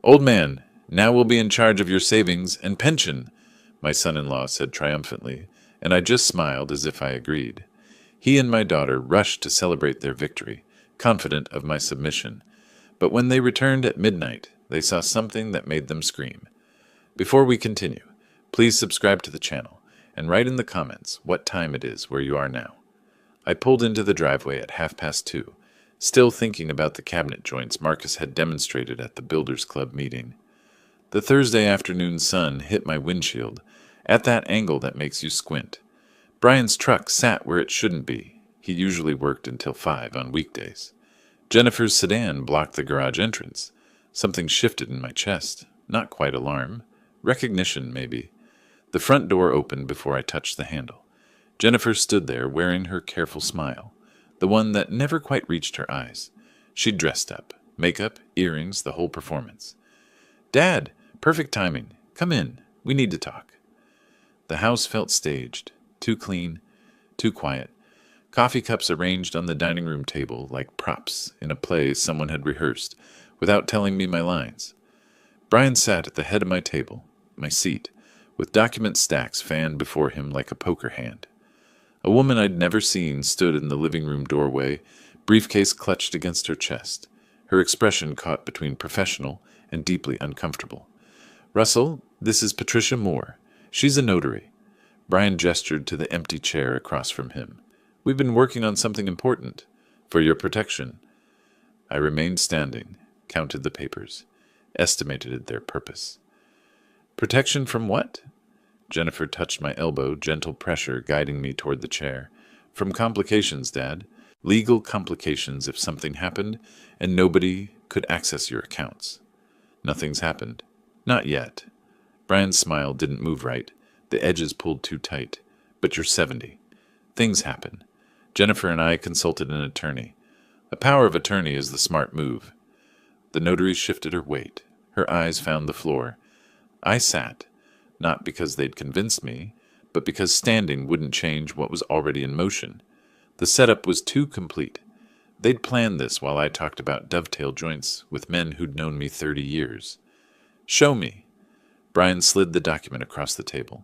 Old man, now we'll be in charge of your savings and pension, my son-in-law said triumphantly, and I just smiled as if I agreed. He and my daughter rushed to celebrate their victory, confident of my submission. But when they returned at midnight, they saw something that made them scream. Before we continue, please subscribe to the channel and write in the comments what time it is where you are now. I pulled into the driveway at 2:30, still thinking about the cabinet joints Marcus had demonstrated at the Builders Club meeting. The Thursday afternoon sun hit my windshield, at that angle that makes you squint. Brian's truck sat where it shouldn't be. He usually worked until 5 on weekdays. Jennifer's sedan blocked the garage entrance. Something shifted in my chest. Not quite alarm. Recognition, maybe. The front door opened before I touched the handle. Jennifer stood there wearing her careful smile, the one that never quite reached her eyes. She'd dressed up. Makeup, earrings, the whole performance. "Dad, perfect timing. Come in. We need to talk." The house felt staged. Too clean, too quiet. Coffee cups arranged on the dining room table like props in a play someone had rehearsed, without telling me my lines. Brian sat at the head of my table, my seat, with document stacks fanned before him like a poker hand. A woman I'd never seen stood in the living room doorway, briefcase clutched against her chest, her expression caught between professional and deeply uncomfortable. "Russell, this is Patricia Moore. She's a notary." Brian gestured to the empty chair across from him. "We've been working on something important. For your protection." I remained standing, counted the papers, estimated their purpose. "Protection from what?" Jennifer touched my elbow, gentle pressure guiding me toward the chair. "From complications, Dad. Legal complications if something happened and nobody could access your accounts." "Nothing's happened." "Not yet." Brian's smile didn't move right. The edges pulled too tight. "But you're 70. Things happen." Jennifer and I consulted an attorney. A power of attorney is the smart move. The notary shifted her weight. Her eyes found the floor. I sat, not because they'd convinced me, but because standing wouldn't change what was already in motion. The setup was too complete. They'd planned this while I talked about dovetail joints with men who'd known me 30 years. "Show me." Brian slid the document across the table.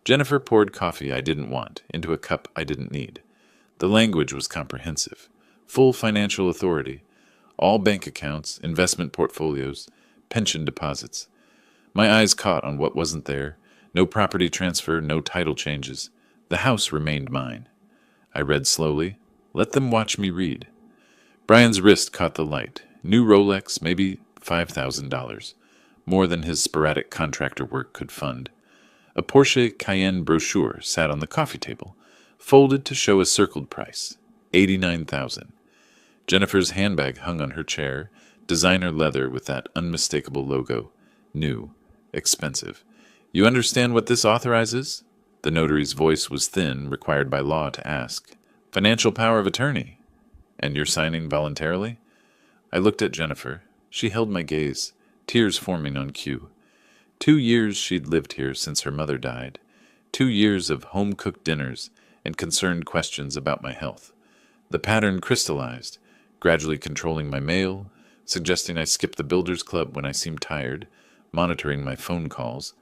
Jennifer poured coffee I didn't want into a cup I didn't need. The language was comprehensive. Full financial authority. All bank accounts, investment portfolios, pension deposits. My eyes caught on what wasn't there. No property transfer, no title changes. The house remained mine. I read slowly. Let them watch me read. Brian's wrist caught the light. New Rolex, maybe $5,000. More than his sporadic contractor work could fund. A Porsche Cayenne brochure sat on the coffee table, folded to show a circled price, $89,000. Jennifer's handbag hung on her chair, designer leather with that unmistakable logo. New, expensive. "You understand what this authorizes?" The notary's voice was thin, required by law to ask. "Financial power of attorney." "And you're signing voluntarily?" I looked at Jennifer. She held my gaze, tears forming on cue. 2 years she'd lived here since her mother died. 2 years of home-cooked dinners and concerned questions about my health. The pattern crystallized, gradually controlling my mail, suggesting I skip the Builders Club when I seemed tired, monitoring my phone calls.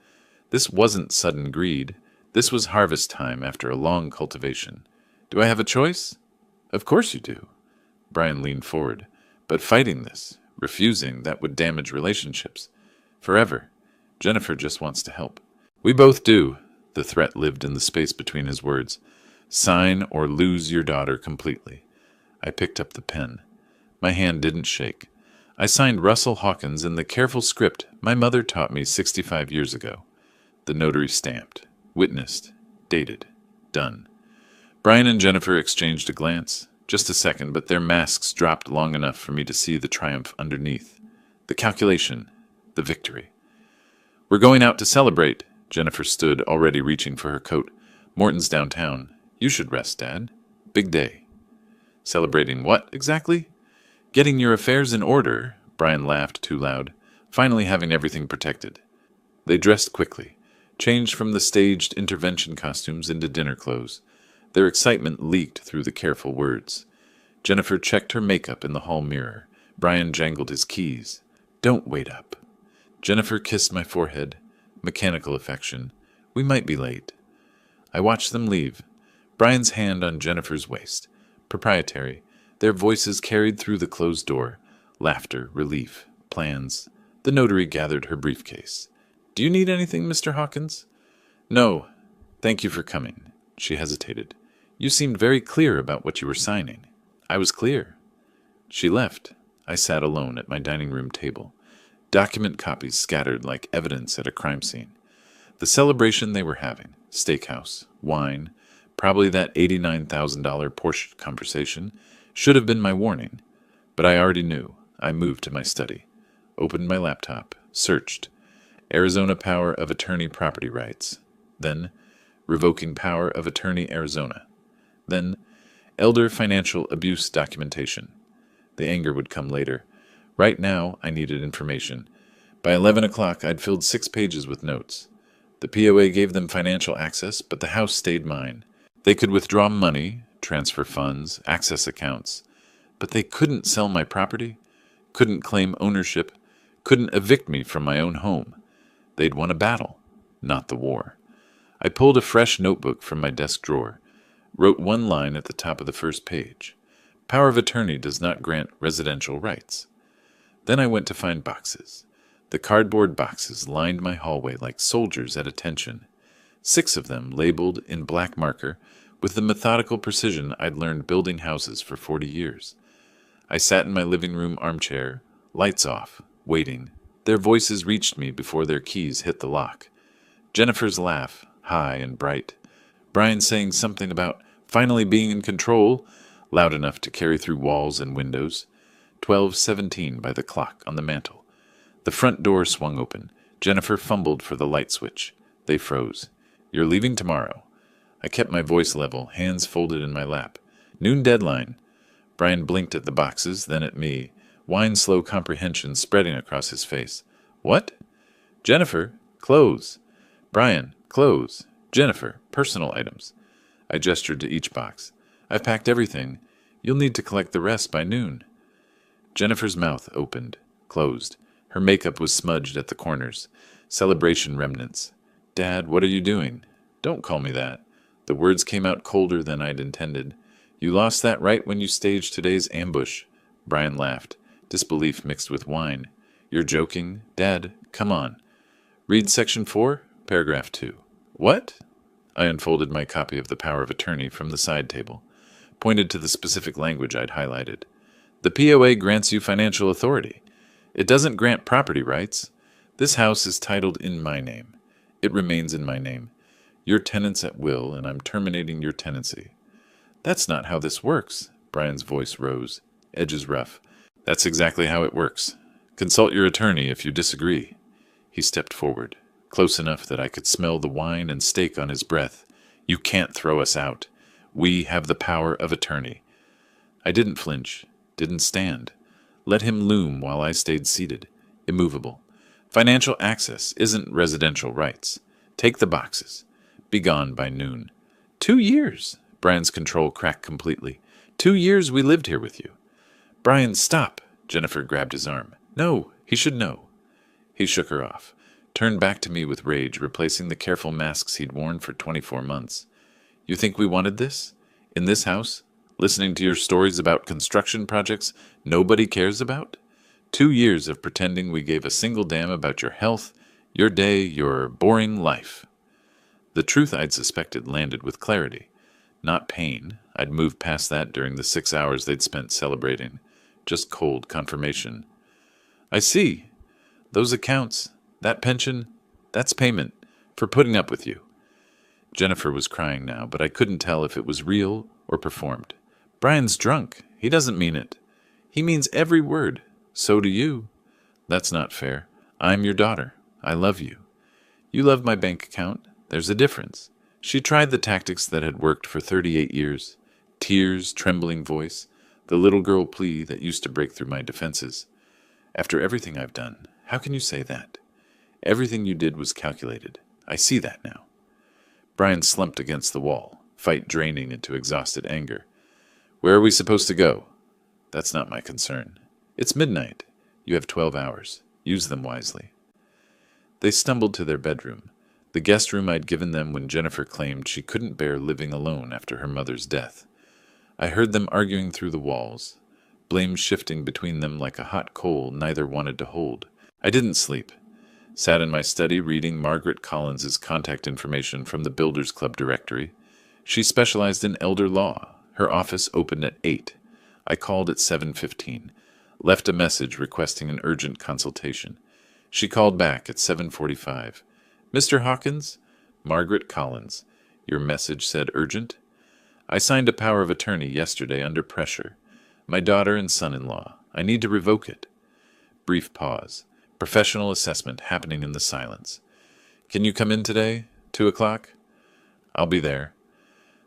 This wasn't sudden greed. This was harvest time after a long cultivation. "Do I have a choice?" "Of course you do." Brian leaned forward. "But fighting this, refusing, that would damage relationships. Forever. Jennifer just wants to help." "We both do." The threat lived in the space between his words. "Sign or lose your daughter completely." I picked up the pen. My hand didn't shake. I signed Russell Hawkins in the careful script my mother taught me 65 years ago. The notary stamped, witnessed, dated, done. Brian and Jennifer exchanged a glance. Just a second, but their masks dropped long enough for me to see the triumph underneath. The calculation, the victory. "We're going out to celebrate." Jennifer stood, already reaching for her coat. "Morton's downtown. You should rest, Dad. Big day." "Celebrating what, exactly?" "Getting your affairs in order." Brian laughed too loud. "Finally having everything protected." They dressed quickly, changed from the staged intervention costumes into dinner clothes. Their excitement leaked through the careful words. Jennifer checked her makeup in the hall mirror. Brian jangled his keys. "Don't wait up." Jennifer kissed my forehead. Mechanical affection. We might be late. I watched them leave. Brian's hand on Jennifer's waist. Proprietary. Their voices carried through the closed door. Laughter, relief, plans. The notary gathered her briefcase. Do you need anything, Mr. Hawkins? No. Thank you for coming. She hesitated. You seemed very clear about what you were signing. I was clear. She left. I sat alone at my dining room table. Document copies scattered like evidence at a crime scene. The celebration they were having, steakhouse, wine, probably that $89,000 Porsche conversation, should have been my warning. But I already knew. I moved to my study, opened my laptop, searched. Arizona Power of Attorney Property Rights. Then, Revoking Power of Attorney Arizona. Then, Elder Financial Abuse Documentation. The anger would come later. Right now, I needed information. By 11 o'clock, I'd filled 6 pages with notes. The POA gave them financial access, but the house stayed mine. They could withdraw money, transfer funds, access accounts. But they couldn't sell my property, couldn't claim ownership, couldn't evict me from my own home. They'd won a battle, not the war. I pulled a fresh notebook from my desk drawer, wrote one line at the top of the first page. Power of attorney does not grant residential rights. Then I went to find boxes. The cardboard boxes lined my hallway like soldiers at attention. 6 of them labeled in black marker with the methodical precision I'd learned building houses for 40 years. I sat in my living room armchair, lights off, waiting. Their voices reached me before their keys hit the lock. Jennifer's laugh, high and bright. Brian saying something about finally being in control, loud enough to carry through walls and windows. 12:17 by the clock on the mantel. The front door swung open. Jennifer fumbled for the light switch. They froze. You're leaving tomorrow. I kept my voice level, hands folded in my lap. Noon deadline. Brian blinked at the boxes, then at me, wine-slow comprehension spreading across his face. What? Jennifer, clothes. Brian, clothes. Jennifer, personal items. I gestured to each box. I've packed everything. You'll need to collect the rest by noon. Jennifer's mouth opened, closed. Her makeup was smudged at the corners. Celebration remnants. Dad, what are you doing? Don't call me that. The words came out colder than I'd intended. You lost that right when you staged today's ambush. Brian laughed, disbelief mixed with whine. You're joking? Dad, come on. Read section 4, paragraph 2. What? I unfolded my copy of the power of attorney from the side table, pointed to the specific language I'd highlighted. The POA grants you financial authority. It doesn't grant property rights. This house is titled in my name. It remains in my name. You're tenants at will, and I'm terminating your tenancy. That's not how this works. Brian's voice rose, edges rough. That's exactly how it works. Consult your attorney if you disagree. He stepped forward, close enough that I could smell the wine and steak on his breath. You can't throw us out. We have the power of attorney. I didn't flinch, didn't stand. Let him loom while I stayed seated, immovable. Financial access isn't residential rights. Take the boxes. Be gone by noon. 2 years. Brian's control cracked completely. 2 years we lived here with you. Brian, stop. Jennifer grabbed his arm. No, he should know. He shook her off, turned back to me with rage, replacing the careful masks he'd worn for 24 months. You think we wanted this? In this house? Listening to your stories about construction projects nobody cares about? 2 years of pretending we gave a single damn about your health, your day, your boring life. The truth I'd suspected landed with clarity. Not pain. I'd moved past that during the 6 hours they'd spent celebrating. Just cold confirmation. I see. Those accounts, that pension, that's payment for putting up with you. Jennifer was crying now, but I couldn't tell if it was real or performed. Brian's drunk. He doesn't mean it. He means every word. So do you. That's not fair. I'm your daughter. I love you. You love my bank account. There's a difference. She tried the tactics that had worked for 38 years. Tears, trembling voice, the little girl plea that used to break through my defenses. After everything I've done, how can you say that? Everything you did was calculated. I see that now. Brian slumped against the wall, fight draining into exhausted anger. Where are we supposed to go? That's not my concern. It's midnight. You have 12 hours. Use them wisely. They stumbled to their bedroom, the guest room I'd given them when Jennifer claimed she couldn't bear living alone after her mother's death. I heard them arguing through the walls, blame shifting between them like a hot coal neither wanted to hold. I didn't sleep. Sat in my study reading Margaret Collins's contact information from the Builders Club directory. She specialized in elder law. Her office opened at 8. I called at 7:15, left a message requesting an urgent consultation. She called back at 7:45. "Mr. Hawkins?" "Margaret Collins. Your message said urgent?" "I signed a power of attorney yesterday under pressure. My daughter and son-in-law. I need to revoke it." Brief pause. Professional assessment happening in the silence. "Can you come in today? 2 o'clock?" "I'll be there."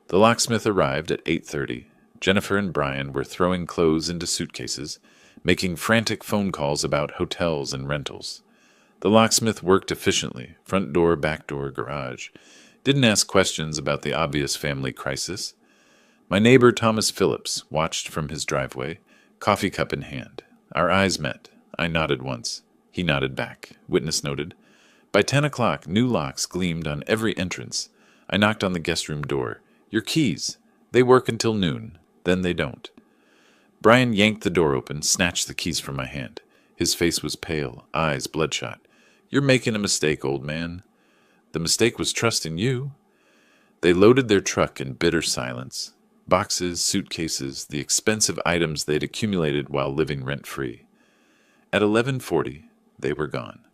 The locksmith arrived at 8:30. Jennifer and Brian were throwing clothes into suitcases, making frantic phone calls about hotels and rentals. The locksmith worked efficiently, front door, back door, garage. Didn't ask questions about the obvious family crisis. My neighbor Thomas Phillips watched from his driveway, coffee cup in hand. Our eyes met. I nodded once. He nodded back. Witness noted. By 10 o'clock, new locks gleamed on every entrance. I knocked on the guest room door. "Your keys. They work until noon. Then they don't." Brian yanked the door open, snatched the keys from my hand. His face was pale, eyes bloodshot. "You're making a mistake, old man." "The mistake was trusting you." They loaded their truck in bitter silence. Boxes, suitcases, the expensive items they'd accumulated while living rent-free. At 11:40, they were gone.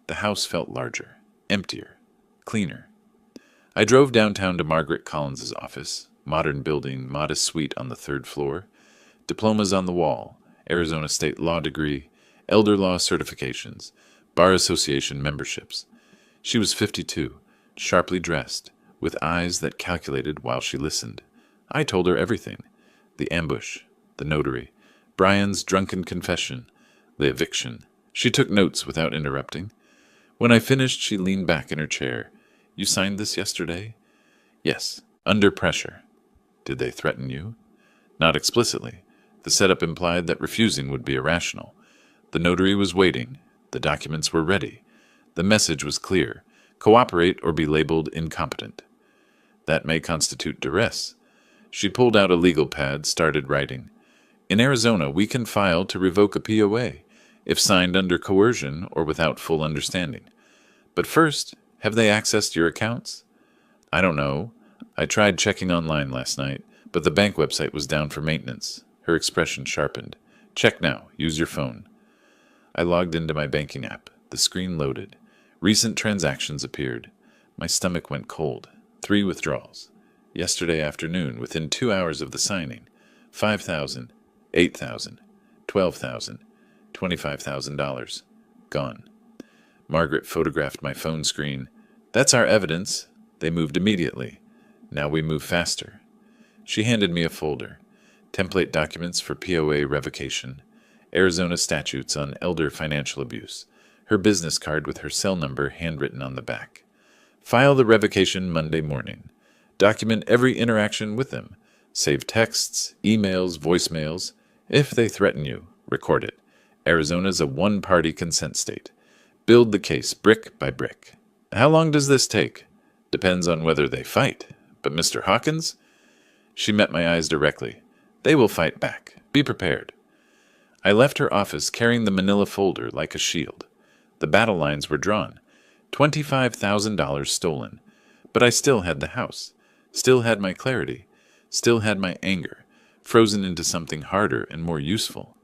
The house felt larger, emptier, cleaner. I drove downtown to Margaret Collins's office, modern building, modest suite on the 3rd floor, diplomas on the wall, Arizona State law degree, elder law certifications, Bar Association memberships. She was 52, sharply dressed, with eyes that calculated while she listened. I told her everything. The ambush, the notary, Brian's drunken confession, the eviction. She took notes without interrupting. When I finished, she leaned back in her chair. "You signed this yesterday?" "Yes, under pressure." "Did they threaten you?" "Not explicitly. The setup implied that refusing would be irrational. The notary was waiting. The documents were ready. The message was clear. Cooperate or be labeled incompetent." "That may constitute duress." She pulled out a legal pad, started writing. "In Arizona, we can file to revoke a POA, if signed under coercion or without full understanding. But first, have they accessed your accounts?" "I don't know. I tried checking online last night, but the bank website was down for maintenance." Her expression sharpened. "Check now. Use your phone." I logged into my banking app. The screen loaded. Recent transactions appeared. My stomach went cold. 3 withdrawals. Yesterday afternoon, within 2 hours of the signing. $5,000, $8,000, $12,000, $25,000. Gone. Margaret photographed my phone screen. "That's our evidence." They moved immediately. Now we move faster. She handed me a folder. Template documents for POA revocation. Arizona statutes on elder financial abuse. Her business card with her cell number handwritten on the back. "File the revocation Monday morning. Document every interaction with them. Save texts, emails, voicemails. If they threaten you, record it. Arizona's a one-party consent state. Build the case brick by brick." "How long does this take?" "Depends on whether they fight. But Mr. Hawkins?" She met my eyes directly. "They will fight back. Be prepared." I left her office carrying the manila folder like a shield. The battle lines were drawn. $25,000 stolen. But I still had the house. Still had my clarity. Still had my anger, frozen into something harder and more useful.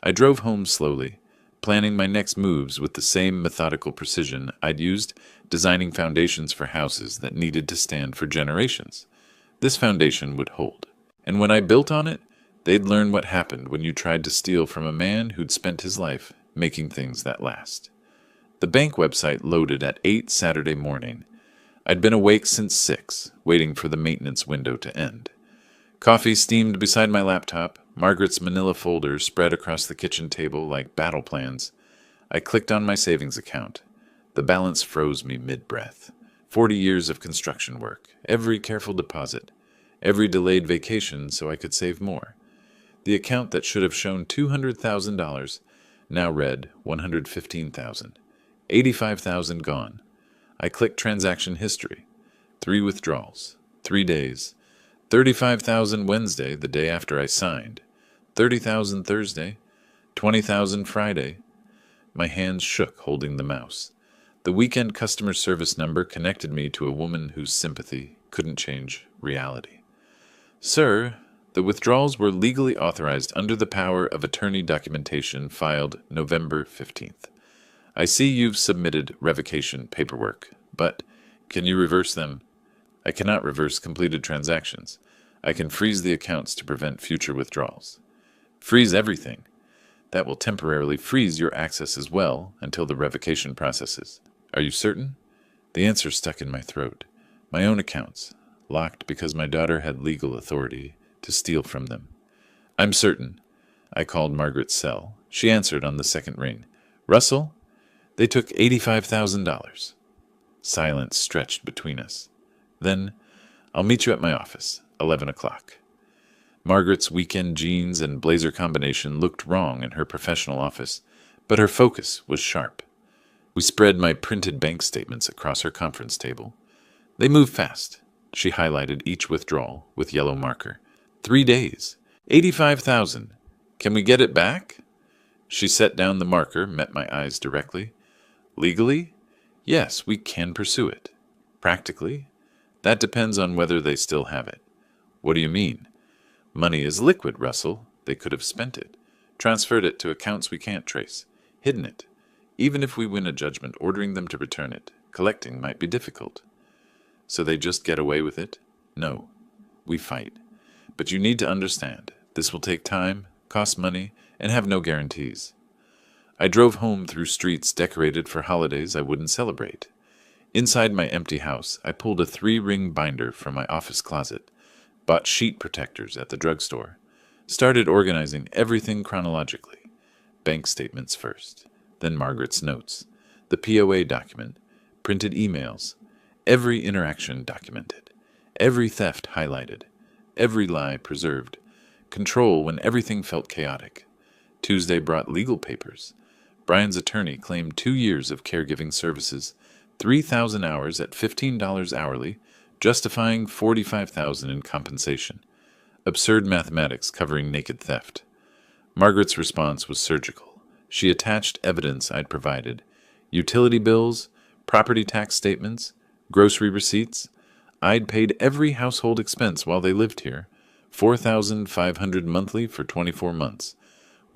I drove home slowly, planning my next moves with the same methodical precision I'd used designing foundations for houses that needed to stand for generations. This foundation would hold. And when I built on it, they'd learn what happened when you tried to steal from a man who'd spent his life making things that last. The bank website loaded at 8 Saturday morning. I'd been awake since 6, waiting for the maintenance window to end. Coffee steamed beside my laptop, Margaret's manila folder spread across the kitchen table like battle plans. I clicked on my savings account. The balance froze me mid-breath. 40 years of construction work, every careful deposit, every delayed vacation so I could save more. The account that should have shown $200,000 now read $115,000. $85,000 gone. I click transaction history. 3 withdrawals. 3 days. 35,000 Wednesday, the day after I signed. 30,000 Thursday. 20,000 Friday. My hands shook holding the mouse. The weekend customer service number connected me to a woman whose sympathy couldn't change reality. Sir, the withdrawals were legally authorized under the power of attorney documentation filed November 15th. I see you've submitted revocation paperwork, but can you reverse them? I cannot reverse completed transactions. I can freeze the accounts to prevent future withdrawals. Freeze everything. That will temporarily freeze your access as well until the revocation processes. Are you certain? The answer stuck in my throat. My own accounts, locked because my daughter had legal authority to steal from them. I'm certain. I called Margaret's cell. She answered on the second ring. Russell? They took $85,000. Silence stretched between us. Then, I'll meet you at my office, 11 o'clock. Margaret's weekend jeans and blazer combination looked wrong in her professional office, but her focus was sharp. We spread my printed bank statements across her conference table. They moved fast. She highlighted each withdrawal with yellow marker. 3 days. 85,000. Can we get it back? She set down the marker, met my eyes directly. Legally? Yes, we can pursue it. Practically? That depends on whether they still have it. What do you mean? Money is liquid, Russell. They could have spent it, transferred it to accounts we can't trace, hidden it. Even if we win a judgment ordering them to return it, collecting might be difficult. So they just get away with it? No. We fight. But you need to understand, this will take time, cost money, and have no guarantees. I drove home through streets decorated for holidays I wouldn't celebrate. Inside my empty house, I pulled a 3-ring binder from my office closet, bought sheet protectors at the drugstore, started organizing everything chronologically. Bank statements first, then Margaret's notes, the POA document, printed emails, every interaction documented, every theft highlighted, every lie preserved, control when everything felt chaotic. Tuesday brought legal papers. Brian's attorney claimed 2 years of caregiving services, 3,000 hours at $15 hourly, justifying $45,000 in compensation. Absurd mathematics covering naked theft. Margaret's response was surgical. She attached evidence I'd provided. Utility bills, property tax statements, grocery receipts. I'd paid every household expense while they lived here. $4,500 monthly for 24 months.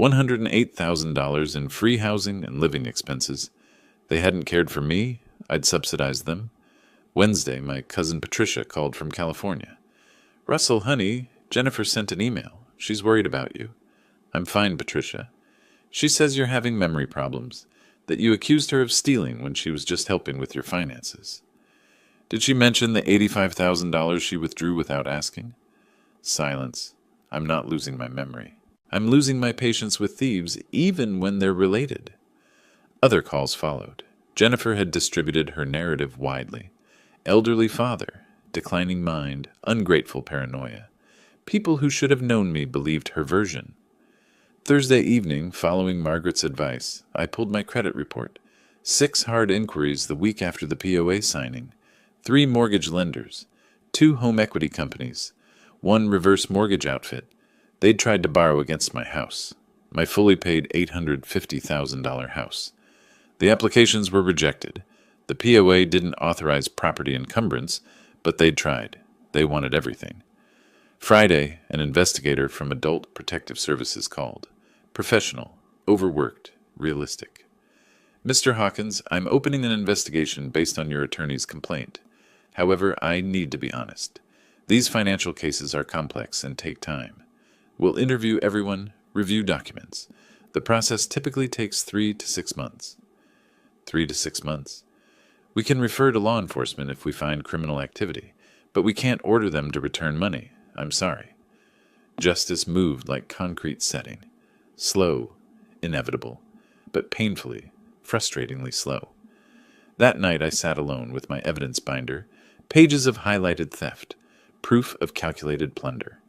$108,000 in free housing and living expenses. They hadn't cared for me. I'd subsidized them. Wednesday, my cousin Patricia called from California. Russell, honey, Jennifer sent an email. She's worried about you. I'm fine, Patricia. She says you're having memory problems, that you accused her of stealing when she was just helping with your finances. Did she mention the $85,000 she withdrew without asking? Silence. I'm not losing my memory. I'm losing my patience with thieves even when they're related. Other calls followed. Jennifer had distributed her narrative widely. Elderly father, declining mind, ungrateful paranoia. People who should have known me believed her version. Thursday evening, following Margaret's advice, I pulled my credit report. 6 hard inquiries the week after the POA signing. 3 mortgage lenders. 2 home equity companies. 1 reverse mortgage outfit. They'd tried to borrow against my house. My fully paid $850,000 house. The applications were rejected. The POA didn't authorize property encumbrance, but they'd tried. They wanted everything. Friday, an investigator from Adult Protective Services called. Professional, overworked, realistic. Mr. Hawkins, I'm opening an investigation based on your attorney's complaint. However, I need to be honest. These financial cases are complex and take time. We'll interview everyone, review documents. The process typically takes 3 to 6 months. 3 to 6 months. We can refer to law enforcement if we find criminal activity, but we can't order them to return money. I'm sorry. Justice moved like concrete setting. Slow, inevitable, but painfully, frustratingly slow. That night I sat alone with my evidence binder, pages of highlighted theft, proof of calculated plunder.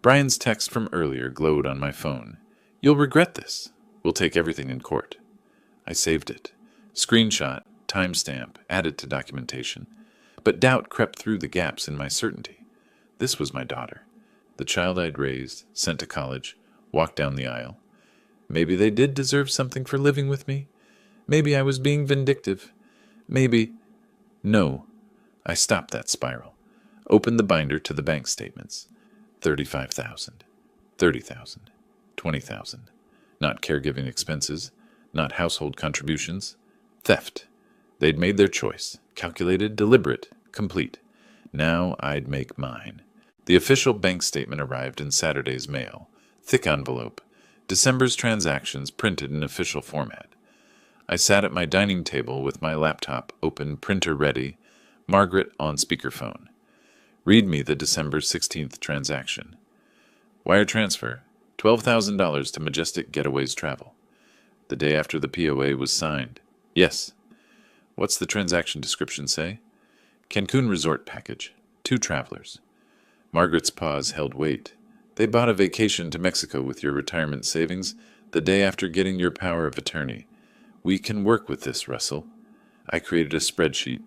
Brian's text from earlier glowed on my phone. You'll regret this. We'll take everything in court. I saved it. Screenshot, timestamp, added to documentation. But doubt crept through the gaps in my certainty. This was my daughter, the child I'd raised, sent to college, walked down the aisle. Maybe they did deserve something for living with me. Maybe I was being vindictive. Maybe... No. I stopped that spiral. Opened the binder to the bank statements. 35,000, 30,000, 20,000. Not caregiving expenses, not household contributions. Theft. They'd made their choice. Calculated, deliberate, complete. Now I'd make mine. The official bank statement arrived in Saturday's mail. Thick envelope. December's transactions printed in official format. I sat at my dining table with my laptop open, printer ready, Margaret on speakerphone. Read me the December 16th transaction. Wire transfer, $12,000 to Majestic Getaways Travel. The day after the POA was signed. Yes. What's the transaction description say? Cancun resort package. 2 travelers. Margaret's pause held weight. They bought a vacation to Mexico with your retirement savings the day after getting your power of attorney. We can work with this, Russell. I created a spreadsheet.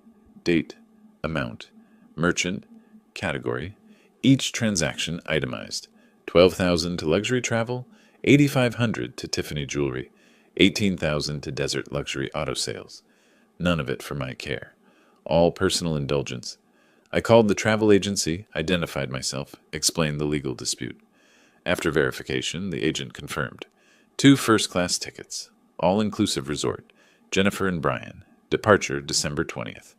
Date, amount, merchant, category. Each transaction itemized. $12,000 to luxury travel, $8,500 to Tiffany jewelry, $18,000 to desert luxury auto sales. None of it for my care. All personal indulgence. I called the travel agency, identified myself, explained the legal dispute. After verification, the agent confirmed. 2 first-class tickets. All-inclusive resort. Jennifer and Brian. Departure December 20th.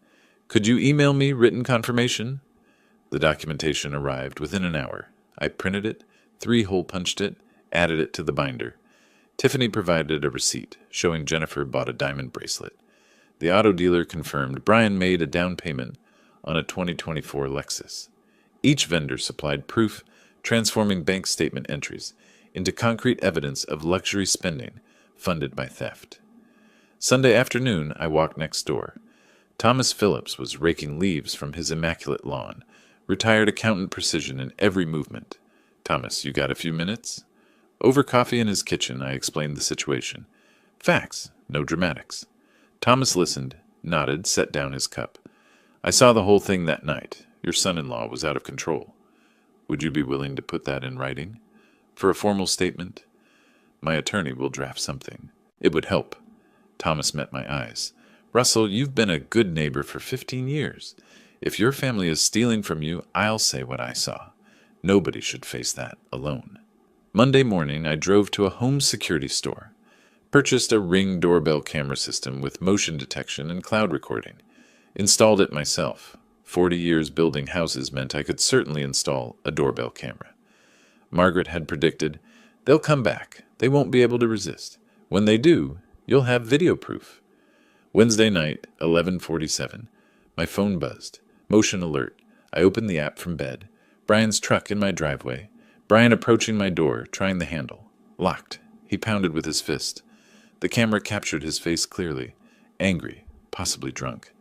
Could you email me written confirmation? The documentation arrived within an hour. I printed it, 3-hole punched it, added it to the binder. Tiffany provided a receipt, showing Jennifer bought a diamond bracelet. The auto dealer confirmed Brian made a down payment on a 2024 Lexus. Each vendor supplied proof, transforming bank statement entries into concrete evidence of luxury spending funded by theft. Sunday afternoon, I walked next door. Thomas Phillips was raking leaves from his immaculate lawn, retired accountant precision in every movement. Thomas, you got a few minutes? Over coffee in his kitchen, I explained the situation. Facts, no dramatics. Thomas listened, nodded, set down his cup. I saw the whole thing that night. Your son-in-law was out of control. Would you be willing to put that in writing? For a formal statement? My attorney will draft something. It would help. Thomas met my eyes. Russell, you've been a good neighbor for 15 years. If your family is stealing from you, I'll say what I saw. Nobody should face that alone. Monday morning, I drove to a home security store. Purchased a Ring doorbell camera system with motion detection and cloud recording. Installed it myself. 40 years building houses meant I could certainly install a doorbell camera. Margaret had predicted, they'll come back. They won't be able to resist. When they do, you'll have video proof. Wednesday night, 11:47. My phone buzzed. Motion alert. I opened the app from bed. Brian's truck in my driveway. Brian approaching my door, trying the handle. Locked. He pounded with his fist. The camera captured his face clearly. Angry, possibly drunk.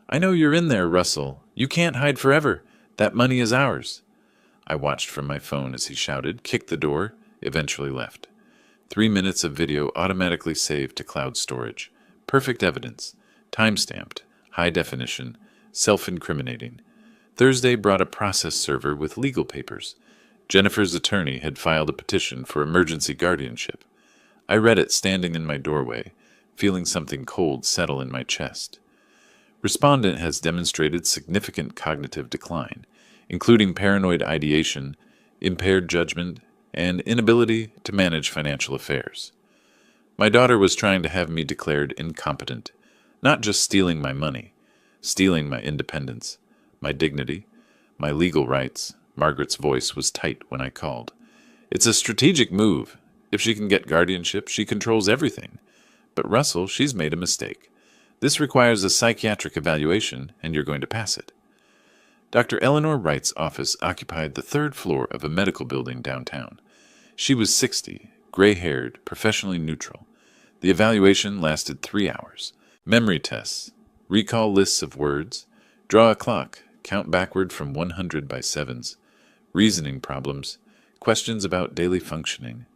I know you're in there, Russell. You can't hide forever. That money is ours. I watched from my phone as he shouted, kicked the door, eventually left. 3 minutes of video automatically saved to cloud storage. Perfect evidence. Time-stamped. High definition. Self-incriminating. Thursday brought a process server with legal papers. Jennifer's attorney had filed a petition for emergency guardianship. I read it standing in my doorway, feeling something cold settle in my chest. Respondent has demonstrated significant cognitive decline, including paranoid ideation, impaired judgment, and inability to manage financial affairs. My daughter was trying to have me declared incompetent, not just stealing my money, stealing my independence, my dignity, my legal rights. Margaret's voice was tight when I called. It's a strategic move. If she can get guardianship, she controls everything. But Russell, she's made a mistake. This requires a psychiatric evaluation, and you're going to pass it. Dr. Eleanor Wright's office occupied the 3rd floor of a medical building downtown. She was 60, gray-haired, professionally neutral. The evaluation lasted 3 hours. Memory tests, recall lists of words, draw a clock, count backward from 100 by sevens, reasoning problems, questions about daily functioning.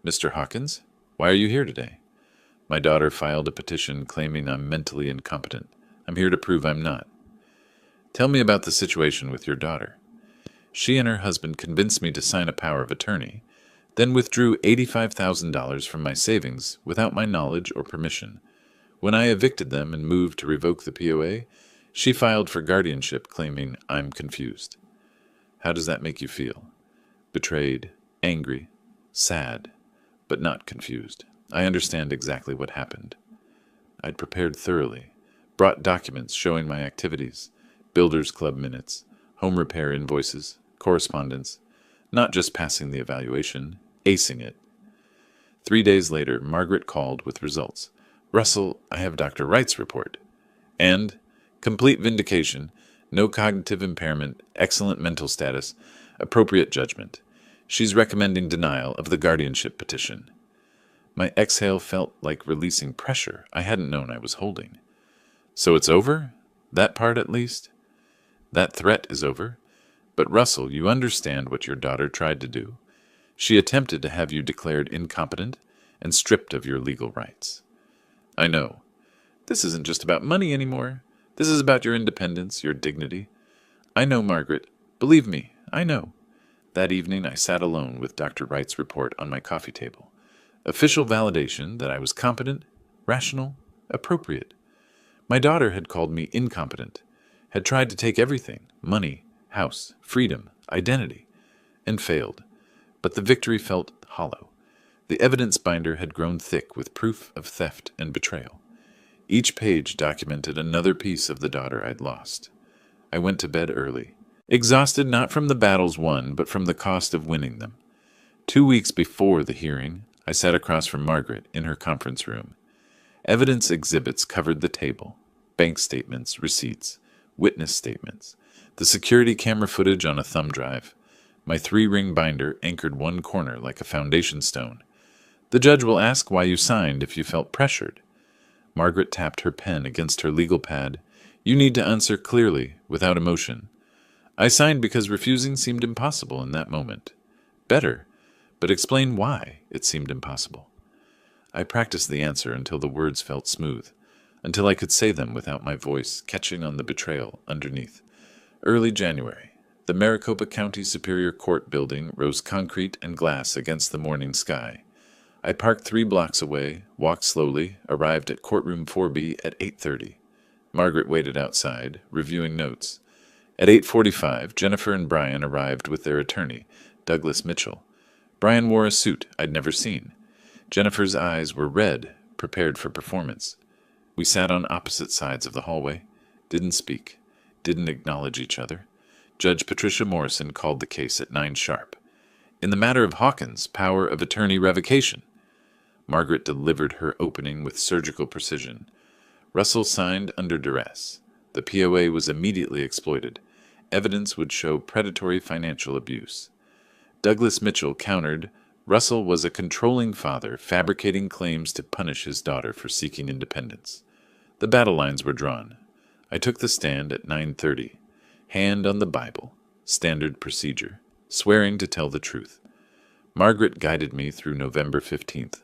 Mr. Hawkins, why are you here today? My daughter filed a petition claiming I'm mentally incompetent. I'm here to prove I'm not. Tell me about the situation with your daughter. She and her husband convinced me to sign a power of attorney, then withdrew $85,000 from my savings without my knowledge or permission. When I evicted them and moved to revoke the POA, she filed for guardianship claiming I'm confused. How does that make you feel? Betrayed, angry, sad, but not confused. I understand exactly what happened. I'd prepared thoroughly, brought documents showing my activities, Builders Club minutes, home repair invoices, correspondence, not just passing the evaluation, acing it. 3 days later, Margaret called with results. Russell, I have Dr. Wright's report. And complete vindication, no cognitive impairment, excellent mental status, appropriate judgment. She's recommending denial of the guardianship petition. My exhale felt like releasing pressure I hadn't known I was holding. So it's over? That part at least? That threat is over? But Russell, you understand what your daughter tried to do. She attempted to have you declared incompetent and stripped of your legal rights. I know. This isn't just about money anymore. This is about your independence, your dignity. I know, Margaret. Believe me, I know. That evening I sat alone with Dr. Wright's report on my coffee table. Official validation that I was competent, rational, appropriate. My daughter had called me incompetent, had tried to take everything, money, house, freedom, identity, and failed. But the victory felt hollow. The evidence binder had grown thick with proof of theft and betrayal. Each page documented another piece of the daughter I'd lost. I went to bed early, exhausted not from the battles won, but from the cost of winning them. 2 weeks before the hearing, I sat across from Margaret in her conference room. Evidence exhibits covered the table, bank statements, receipts, witness statements, the security camera footage on a thumb drive. My 3-ring binder anchored one corner like a foundation stone. The judge will ask why you signed if you felt pressured. Margaret tapped her pen against her legal pad. You need to answer clearly, without emotion. I signed because refusing seemed impossible in that moment. Better, but explain why it seemed impossible. I practiced the answer until the words felt smooth, until I could say them without my voice catching on the betrayal underneath. Early January. The Maricopa County Superior Court building rose concrete and glass against the morning sky. I parked 3 blocks away, walked slowly, arrived at courtroom 4B at 8:30. Margaret waited outside, reviewing notes. At 8:45, Jennifer and Brian arrived with their attorney, Douglas Mitchell. Brian wore a suit I'd never seen. Jennifer's eyes were red, prepared for performance. We sat on opposite sides of the hallway, didn't speak, didn't acknowledge each other. Judge Patricia Morrison called the case at 9 sharp. In the matter of Hawkins' power of attorney revocation. Margaret delivered her opening with surgical precision. Russell signed under duress. The POA was immediately exploited. Evidence would show predatory financial abuse. Douglas Mitchell countered, Russell was a controlling father fabricating claims to punish his daughter for seeking independence. The battle lines were drawn. I took the stand at 9:30. Hand on the Bible, standard procedure, swearing to tell the truth. Margaret guided me through November 15th,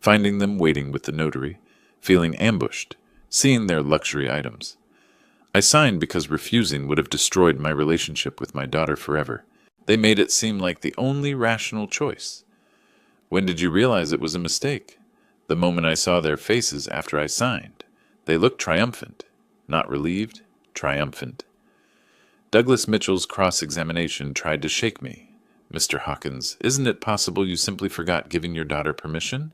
finding them waiting with the notary, feeling ambushed, seeing their luxury items. I signed because refusing would have destroyed my relationship with my daughter forever. They made it seem like the only rational choice. When did you realize it was a mistake? The moment I saw their faces after I signed. They looked triumphant. Not relieved, triumphant. Douglas Mitchell's cross-examination tried to shake me. Mr. Hawkins, isn't it possible you simply forgot giving your daughter permission?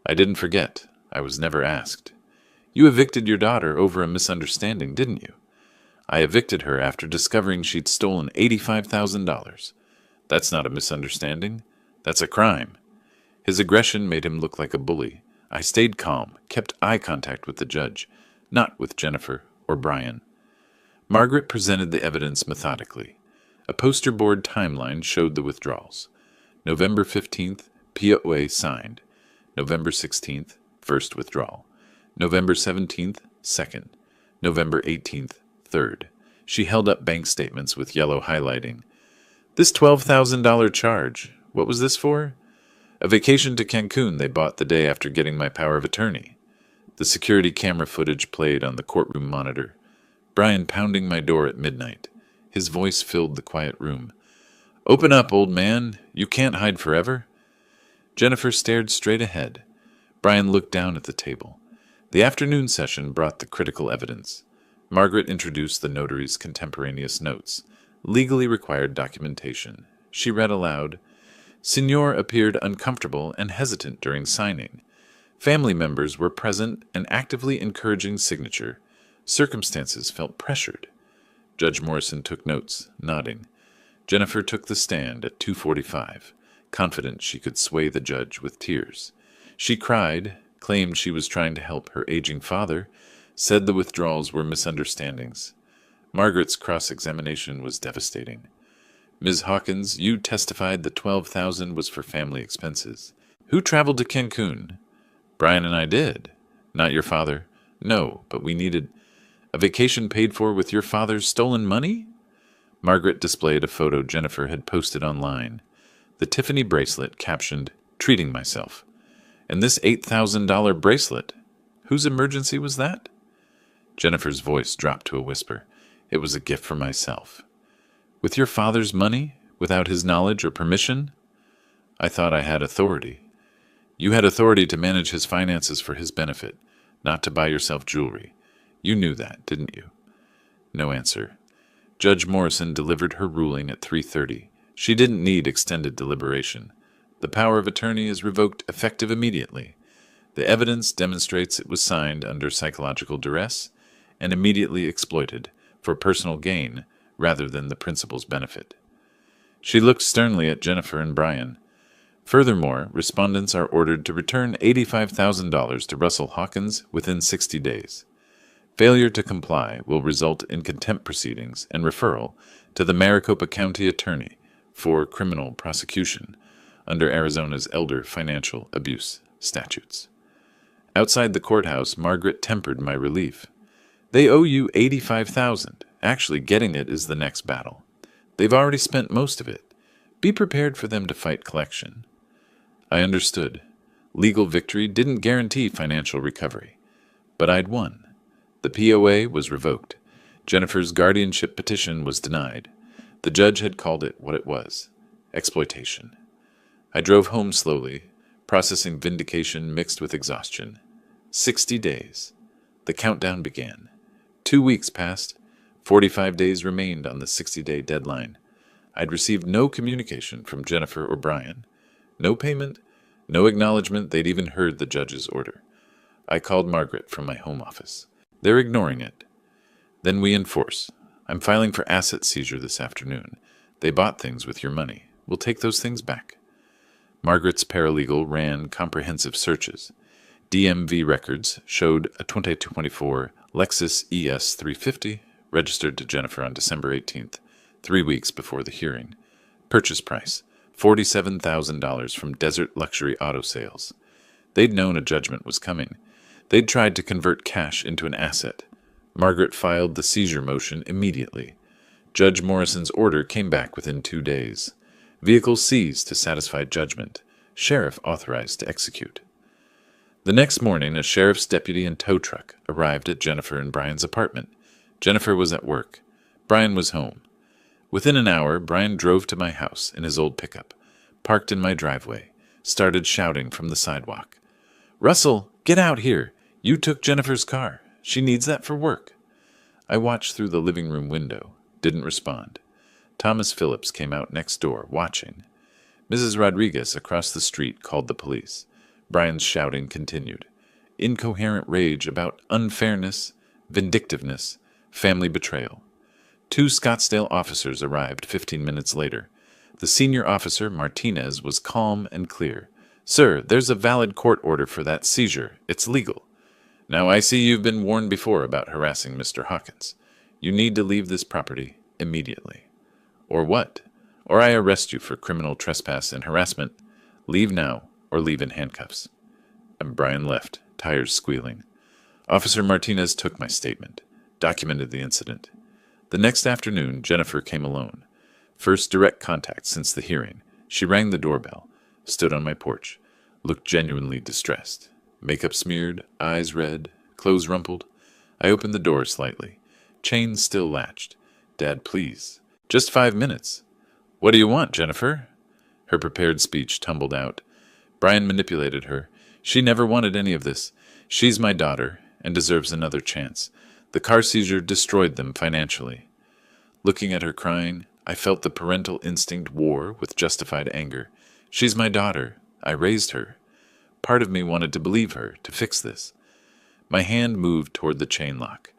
I didn't forget. I was never asked. You evicted your daughter over a misunderstanding, didn't you? I evicted her after discovering she'd stolen $85,000. That's not a misunderstanding. That's a crime. His aggression made him look like a bully. I stayed calm, kept eye contact with the judge, not with Jennifer or Brian. Margaret presented the evidence methodically. A poster board timeline showed the withdrawals. November 15th, POA signed. November 16th, first withdrawal. November 17th, second. November 18th, third. She held up bank statements with yellow highlighting. This $12,000 charge, what was this for? A vacation to Cancun they bought the day after getting my power of attorney. The security camera footage played on the courtroom monitor. Brian pounding my door at midnight. His voice filled the quiet room. "Open up, old man. You can't hide forever." Jennifer stared straight ahead. Brian looked down at the table. The afternoon session brought the critical evidence. Margaret introduced the notary's contemporaneous notes, legally required documentation. She read aloud, "Signor appeared uncomfortable and hesitant during signing. Family members were present and actively encouraging signature. Circumstances felt pressured." Judge Morrison took notes, nodding. Jennifer took the stand at 2:45, confident she could sway the judge with tears. She cried, claimed she was trying to help her aging father, said the withdrawals were misunderstandings. Margaret's cross-examination was devastating. "Ms. Hawkins, you testified the $12,000 was for family expenses. Who traveled to Cancun?" "Brian and I did." "Not your father?" "No, but we needed a vacation paid for with your father's stolen money?" Margaret displayed a photo Jennifer had posted online. The Tiffany bracelet captioned, "Treating myself." "And this $8,000 bracelet? Whose emergency was that?" Jennifer's voice dropped to a whisper. "It was a gift for myself." "With your father's money? Without his knowledge or permission?" "I thought I had authority." "You had authority to manage his finances for his benefit, not to buy yourself jewelry. You knew that, didn't you?" No answer. Judge Morrison delivered her ruling at 3:30. She didn't need extended deliberation. The power of attorney is revoked effective immediately. The evidence demonstrates it was signed under psychological duress and immediately exploited for personal gain rather than the principal's benefit. She looked sternly at Jennifer and Brian. Furthermore, respondents are ordered to return $85,000 to Russell Hawkins within 60 days. Failure to comply will result in contempt proceedings and referral to the Maricopa County Attorney for criminal prosecution under Arizona's Elder Financial Abuse statutes. Outside the courthouse, Margaret tempered my relief. "They owe you $85,000. Actually, getting it is the next battle. They've already spent most of it. Be prepared for them to fight collection." I understood. Legal victory didn't guarantee financial recovery. But I'd won. The POA was revoked. Jennifer's guardianship petition was denied. The judge had called it what it was: exploitation. I drove home slowly, processing vindication mixed with exhaustion. 60 days. The countdown began. 2 weeks passed. 45 days remained on the 60-day deadline. I'd received no communication from Jennifer or Brian. No payment, no acknowledgement they'd even heard the judge's order. I called Margaret from my home office. "They're ignoring it." "Then we enforce. I'm filing for asset seizure this afternoon. They bought things with your money. We'll take those things back." Margaret's paralegal ran comprehensive searches. DMV records showed a 2024 Lexus ES 350 registered to Jennifer on December 18th, 3 weeks before the hearing. Purchase price, $47,000 from Desert Luxury Auto Sales. They'd known a judgment was coming. They'd tried to convert cash into an asset. Margaret filed the seizure motion immediately. Judge Morrison's order came back within 2 days. Vehicle seized to satisfy judgment. Sheriff authorized to execute. The next morning, a sheriff's deputy and tow truck arrived at Jennifer and Brian's apartment. Jennifer was at work. Brian was home. Within an hour, Brian drove to my house in his old pickup, parked in my driveway, started shouting from the sidewalk. "Russell, get out here! You took Jennifer's car. She needs that for work." I watched through the living room window, didn't respond. Thomas Phillips came out next door, watching. Mrs. Rodriguez across the street called the police. Brian's shouting continued. Incoherent rage about unfairness, vindictiveness, family betrayal. 2 Scottsdale officers arrived 15 minutes later. The senior officer, Martinez, was calm and clear. "Sir, there's a valid court order for that seizure. It's legal. Now I see you've been warned before about harassing Mr. Hawkins. You need to leave this property immediately." "Or what? Or I arrest you for criminal trespass and harassment. Leave now, or leave in handcuffs." And Brian left, tires squealing. Officer Martinez took my statement, documented the incident. The next afternoon, Jennifer came alone. First direct contact since the hearing. She rang the doorbell. stood on my porch, looked genuinely distressed. Makeup smeared, eyes red, clothes rumpled. I opened the door slightly. Chain still latched. Dad, please. Just 5 minutes. What do you want, Jennifer? Her prepared speech tumbled out. Brian manipulated her. She never wanted any of this. She's my daughter and deserves another chance. The car seizure destroyed them financially. Looking at her crying, I felt the parental instinct war with justified anger. She's my daughter. I raised her. Part of me wanted to believe her, to fix this. My hand moved toward the chain lock.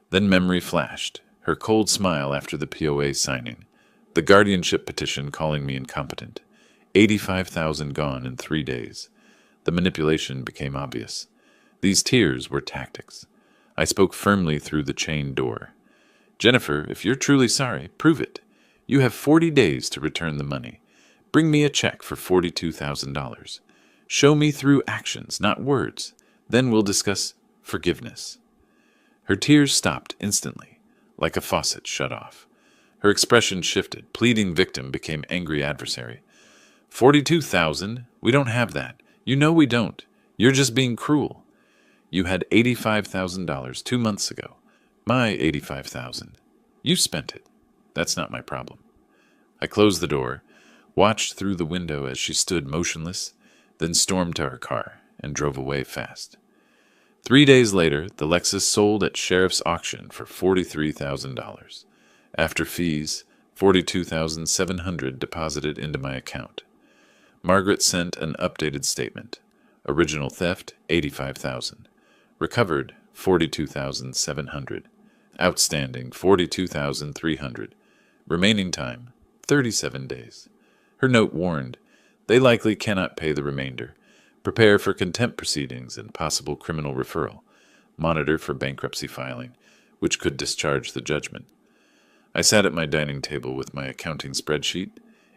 Then memory flashed, her cold smile after the POA signing. The guardianship petition calling me incompetent. 85,000 gone in 3 days. The manipulation became obvious. These tears were tactics. I spoke firmly through the chained door. Jennifer, if you're truly sorry, prove it. You have 40 days to return the money. Bring me a check for $42,000. Show me through actions, not words. Then we'll discuss forgiveness. Her tears stopped instantly, like a faucet shut off. Her expression shifted. Pleading victim became angry adversary. 42,000? We don't have that. You know we don't. You're just being cruel. You had $85,000 2 months ago. My $85,000. You spent it. That's not my problem. I closed the door, watched through the window as she stood motionless, then stormed to her car and drove away fast. 3 days later, the Lexus sold at sheriff's auction for $43,000. After fees, $42,700 deposited into my account. Margaret sent an updated statement. Original theft, $85,000. Recovered, $42,700. Outstanding, $42,300. Remaining time, 37 days. Her note warned, they likely cannot pay the remainder. Prepare for contempt proceedings and possible criminal referral. Monitor for bankruptcy filing, which could discharge the judgment. I sat at my dining table with my accounting spreadsheet.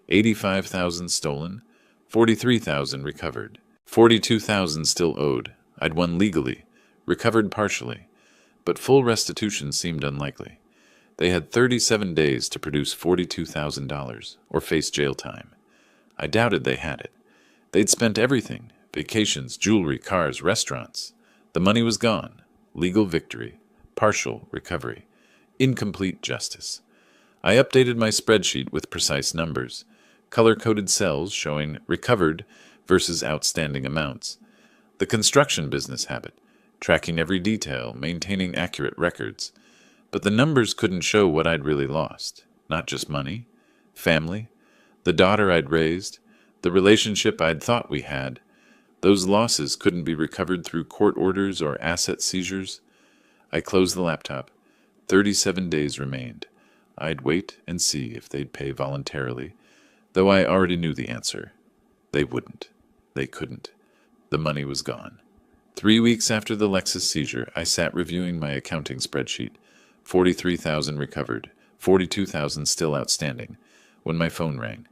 85,000 stolen, 43,000 recovered, 42,000 still owed. I'd won legally, recovered partially, but full restitution seemed unlikely. They had 37 days to produce $42,000 or face jail time. I doubted they had it. They'd spent everything, vacations, jewelry, cars, restaurants. The money was gone. Legal victory, partial recovery, incomplete justice. I updated my spreadsheet with precise numbers, color-coded cells showing recovered versus outstanding amounts. The construction business habit, tracking every detail, maintaining accurate records. But the numbers couldn't show what I'd really lost. Not just money, family, the daughter I'd raised, the relationship I'd thought we had. Those losses couldn't be recovered through court orders or asset seizures. I closed the laptop. 37 days remained. I'd wait and see if they'd pay voluntarily, though I already knew the answer. They wouldn't. They couldn't. The money was gone. 3 weeks after the Lexus seizure, I sat reviewing my accounting spreadsheet. 43,000 recovered, 42,000 still outstanding, when my phone rang.